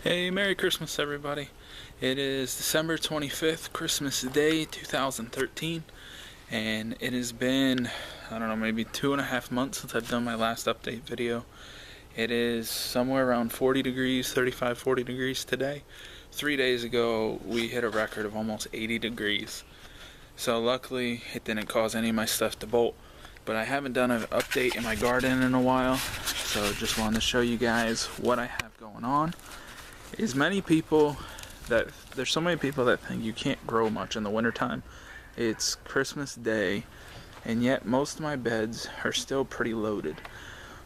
Hey, Merry Christmas, everybody. It is December 25th, Christmas Day 2013, and it has been, I don't know, maybe 2.5 months since I've done my last update video. It is somewhere around 40 degrees, 35, 40 degrees today. 3 days ago, we hit a record of almost 80 degrees. So luckily, it didn't cause any of my stuff to bolt. But I haven't done an update in my garden in a while, so just wanted to show you guys what I have going on. There's so many people that think you can't grow much in the wintertime. It's Christmas Day, and yet most of my beds are still pretty loaded.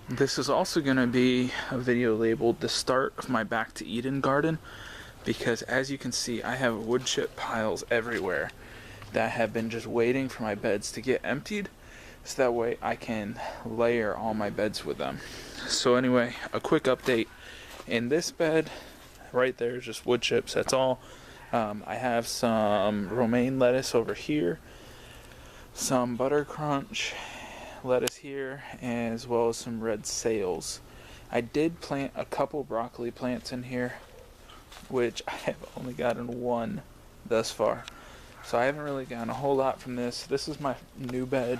This is also going to be a video labeled the start of my Back to Eden garden, because as you can see, I have wood chip piles everywhere that have been just waiting for my beds to get emptied, so that way I can layer all my beds with them. So anyway, a quick update. In this bed right there is just wood chips, that's all. I have some romaine lettuce over here, some butter crunch lettuce here, as well as some red sales. I did plant a couple broccoli plants in here, which I have only gotten one thus far, so I haven't really gotten a whole lot from this. This is my new bed,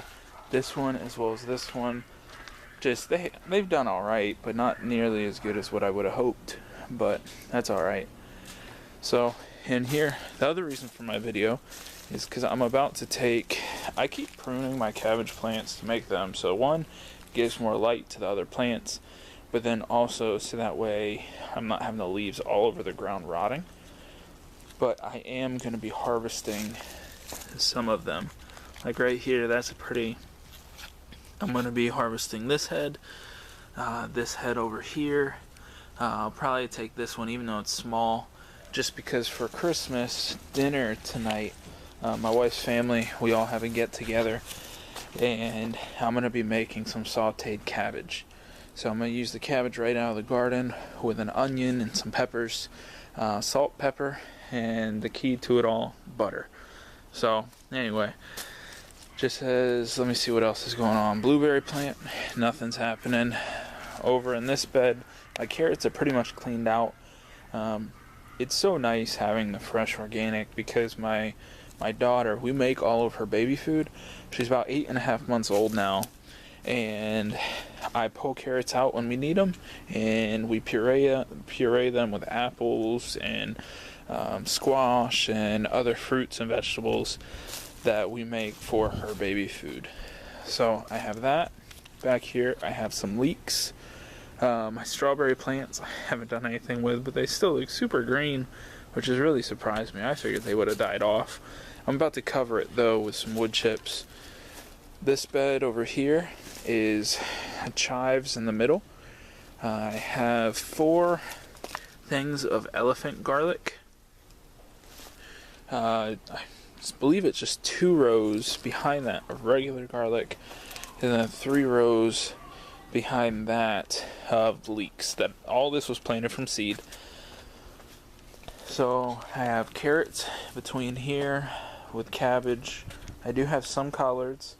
this one as well as this one. Just they've done alright, but not nearly as good as what I would have hoped, but that's alright. So in here, the other reason for my video is because I'm about to I keep pruning my cabbage plants to make them so one, gives more light to the other plants, but then also so that way I'm not having the leaves all over the ground rotting. But I am going to be harvesting some of them. Like right here, I'm going to be harvesting this head over here. I'll probably take this one even though it's small, just because for Christmas dinner tonight, my wife's family, we all have a get together, and I'm going to be making some sauteed cabbage. So I'm going to use the cabbage right out of the garden with an onion and some peppers, salt, pepper, and the key to it all, butter. So anyway, let me see what else is going on. Blueberry plant, nothing's happening. Over in this bed, my carrots are pretty much cleaned out. It's so nice having the fresh organic, because my daughter, we make all of her baby food. She's about 8.5 months old now, and I pull carrots out when we need them, and we puree them with apples and squash and other fruits and vegetables that we make for her baby food. So I have that. Back here I have some leeks. My strawberry plants I haven't done anything with, but they still look super green, which has really surprised me. I figured they would have died off. I'm about to cover it though with some wood chips. This bed over here is chives in the middle. I have 4 things of elephant garlic. I believe it's just 2 rows behind that of regular garlic, and then 3 rows behind that of leeks. That all this was planted from seed. So I have carrots between here with cabbage. I do have some collards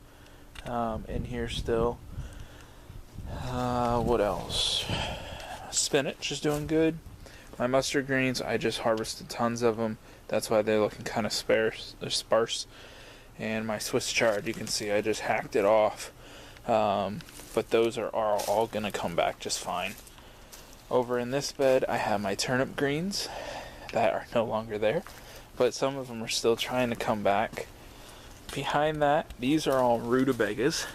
in here still. What else? Spinach is doing good. My mustard greens, I just harvested tons of them. That's why they're looking kind of sparse. And my Swiss chard, you can see I just hacked it off. But those are all going to come back just fine. Over in this bed, I have my turnip greens that are no longer there, but some of them are still trying to come back. Behind that, these are all rutabagas,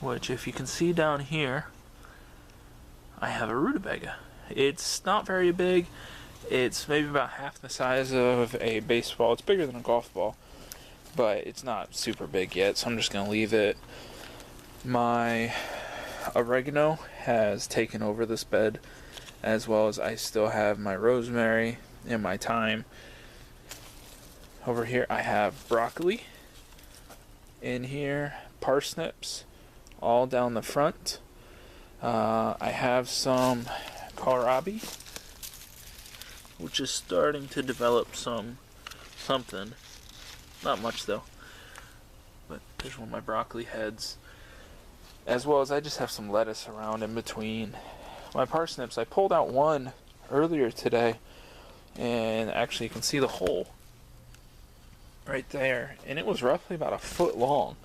which if you can see down here, I have a rutabaga. It's not very big. It's maybe about half the size of a baseball. It's bigger than a golf ball, but it's not super big yet, so I'm just going to leave it. My oregano has taken over this bed, as well as I still have my rosemary and my thyme. Over here I have broccoli. In here, parsnips, all down the front. I have some kohlrabi, which is starting to develop something. Not much though. But there's one of my broccoli heads. As well as I just have some lettuce around in between. My parsnips, I pulled out one earlier today, and actually you can see the hole right there, and it was roughly about a foot long.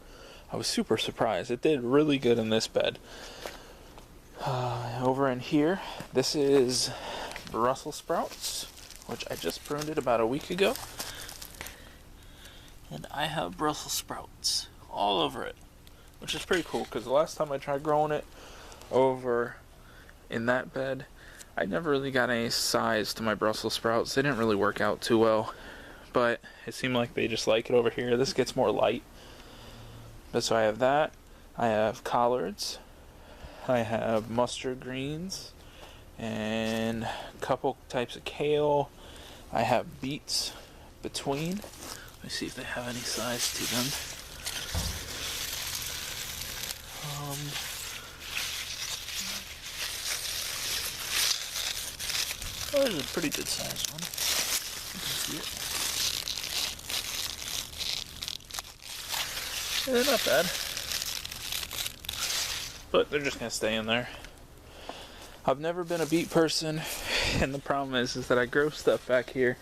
I was super surprised. It did really good in this bed. Over in here, this is Brussels sprouts, which I just pruned it about a week ago. And I have Brussels sprouts all over it, which is pretty cool because the last time I tried growing it over in that bed, I never really got any size to my Brussels sprouts. They didn't really work out too well, but it seemed like they just like it over here. This gets more light. But so I have that. I have collards. I have mustard greens and a couple types of kale. I have beets between. Let me see if they have any size to them. Oh, there's a pretty good sized one. You can see it. Yeah, they're not bad. But they're just going to stay in there. I've never been a beet person, and the problem is that I grow stuff back here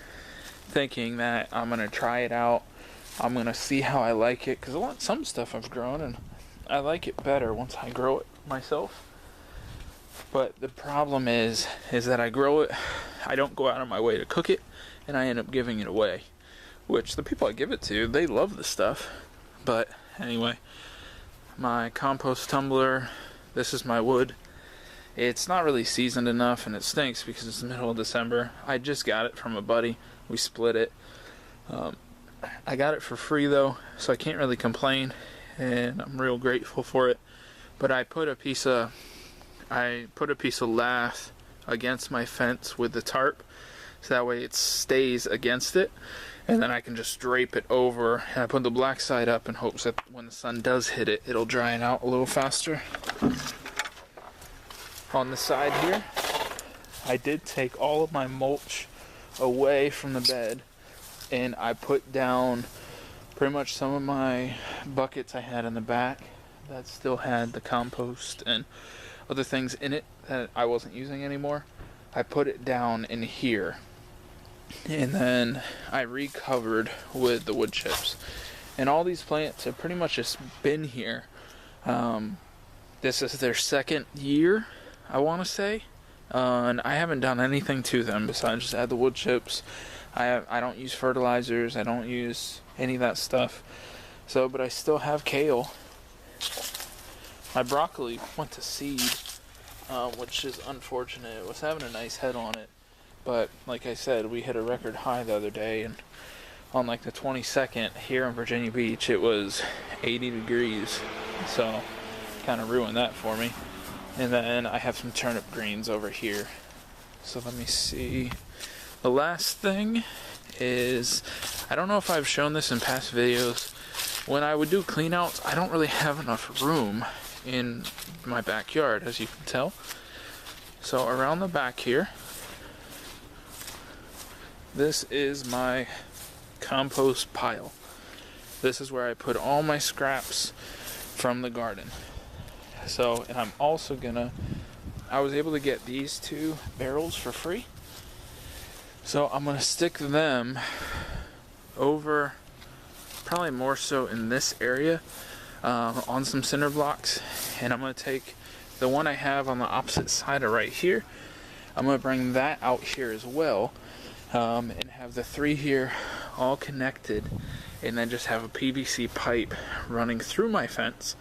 thinking that I'm going to try it out. I'm going to see how I like it, because some stuff I've grown, and I like it better once I grow it myself. But the problem is that I grow it, I don't go out of my way to cook it, and I end up giving it away. Which the people I give it to, they love the stuff. But anyway, my compost tumbler, this is my wood. It's not really seasoned enough, and it stinks because it's the middle of December. I just got it from a buddy. We split it. I got it for free though, so I can't really complain, and I'm real grateful for it. But I put a piece of lath against my fence with the tarp, so that way it stays against it, and then I can just drape it over, and I put the black side up in hopes that when the sun does hit it, it'll dry it out a little faster. On the side here, I did take all of my mulch away from the bed, and I put down pretty much some of my buckets I had in the back that still had the compost and other things in it that I wasn't using anymore. I put it down in here, and then I recovered with the wood chips. And all these plants have pretty much just been here. This is their second year, I want to say, and I haven't done anything to them besides just add the wood chips. I don't use fertilizers. I don't use any of that stuff. So, but I still have kale. My broccoli went to seed, which is unfortunate. It was having a nice head on it, but like I said, we hit a record high the other day, and on like the 22nd here in Virginia Beach, it was 80 degrees. So, kind of ruined that for me. And then I have some turnip greens over here. So let me see. The last thing is, I don't know if I've shown this in past videos. When I would do clean outs, I don't really have enough room in my backyard, as you can tell. So around the back here, this is my compost pile. This is where I put all my scraps from the garden. So, and I'm also I was able to get these 2 barrels for free. So I'm gonna stick them over, probably more so in this area, on some cinder blocks. And I'm gonna take the one I have on the opposite side of right here. I'm gonna bring that out here as well, and have the 3 here all connected, and then just have a PVC pipe running through my fence.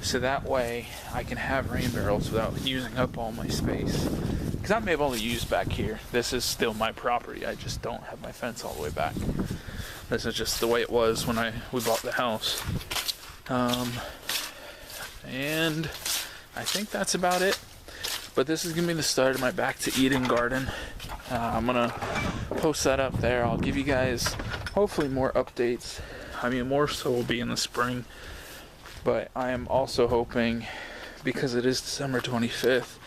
So that way I can have rain barrels without using up all my space. Because I'm able to use back here. This is still my property. I just don't have my fence all the way back. This is just the way it was when we bought the house. And I think that's about it. But this is going to be the start of my Back to Eden garden. I'm going to post that up there. I'll give you guys hopefully more updates. I mean, more so will be in the spring. But I am also hoping, because it is December 25th,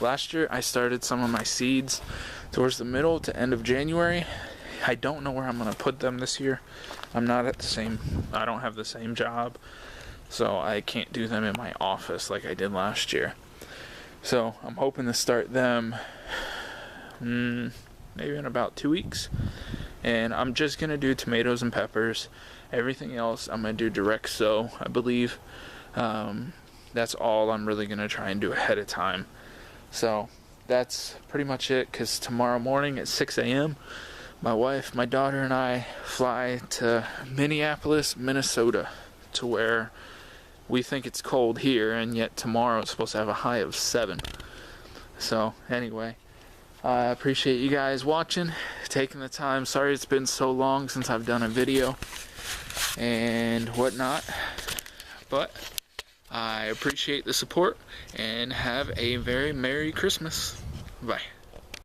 last year I started some of my seeds towards the middle to end of January. I don't know where I'm going to put them this year. I don't have the same job, so I can't do them in my office like I did last year. So I'm hoping to start them maybe in about 2 weeks. And I'm just gonna do tomatoes and peppers. Everything else I'm gonna do direct sow, I believe. That's all I'm really gonna try and do ahead of time. So that's pretty much it, because tomorrow morning at 6 a.m. my wife, my daughter, and I fly to Minneapolis, Minnesota, to where we think it's cold here, and yet tomorrow it's supposed to have a high of 7. So anyway, I appreciate you guys watching, taking the time. Sorry it's been so long since I've done a video and whatnot, but I appreciate the support, and have a very Merry Christmas. Bye.